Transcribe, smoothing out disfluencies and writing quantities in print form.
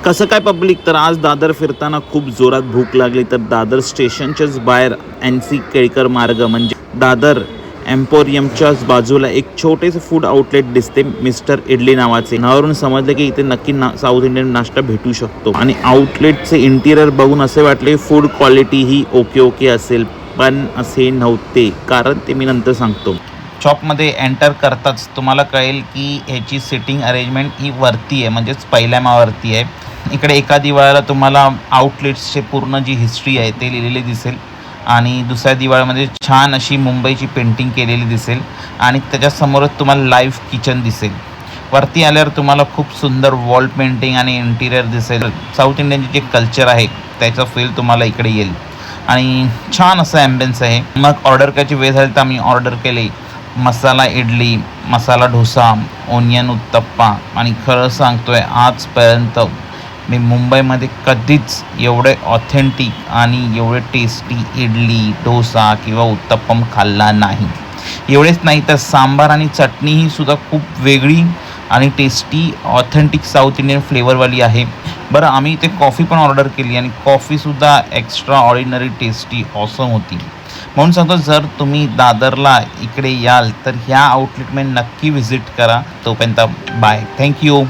कसं काय पब्लिक, तर आज दादर फिरताना खूप जोरात भूक लागली, तर दादर स्टेशनच्याच बाहेर NC केळकर मार्ग म्हणजे दादर एम्पोरियमच्याच बाजूला एक छोटेसे फूड आउटलेट दिसते, मिस्टर इडली नावाचे. नावावरून समजलं की इथे नक्की साऊथ इंडियन नाश्ता भेटू शकतो. आणि आउटलेटचे इंटिरियर बघून असे वाटले फूड क्वालिटी ही ओके असेल, पण असे नव्हते. कारण ते मी नंतर सांगतो. शॉपमध्ये एंटर करताच तुम्हाला कळेल की ह्याची सिटिंग अरेंजमेंट ही वरती आहे, म्हणजेच पहिल्या माळ्यावरती आहे. इकडे एका दिवाळाला तुम्हाला आउटलेट्सचे पूर्ण जी हिस्ट्री आहे ते लिहिलेली दिसेल आणि दुसऱ्या दिवाळीमध्ये छान अशी मुंबईची पेंटिंग केलेली दिसेल आणि त्याच्यासमोरच तुम्हाला लाईव्ह किचन दिसेल. वरती आल्यावर तुम्हाला खूप सुंदर वॉल पेंटिंग आणि इंटिरियर दिसेल. साऊथ इंडियनचे जे कल्चर आहे त्याचा फील तुम्हाला इकडे येईल आणि छान असं ॲम्बियन्स आहे. मग ऑर्डर करायची वेळ झाली तर आम्ही ऑर्डर केले मसाला इडली, मसाला डोसा, ओनियन उत्तप्पा. आणि खरं सांगतोय आजपर्यंत मी मुंबईमध्ये कधीच एवढे ऑथेंटिक आणि एवढे टेस्टी इडली, डोसा किंवा उत्तप्पम खाल्ला नाही. एवढेच नाही तर सांबार आणि चटणीही सुद्धा खूप वेगळी आणि टेस्टी ऑथेंटिक साऊथ इंडियन फ्लेवरवाली आहे. बरं, आम्ही इथे कॉफी पण ऑर्डर केली आणि कॉफीसुद्धा एक्स्ट्रा ऑर्डिनरी टेस्टी ऑसम होती. म्हणून सांगतो, जर तुम्ही दादरला इकडे याल तर ह्या आउटलेटमध्ये नक्की व्हिजिट करा. तोपर्यंत बाय, थँक्यू.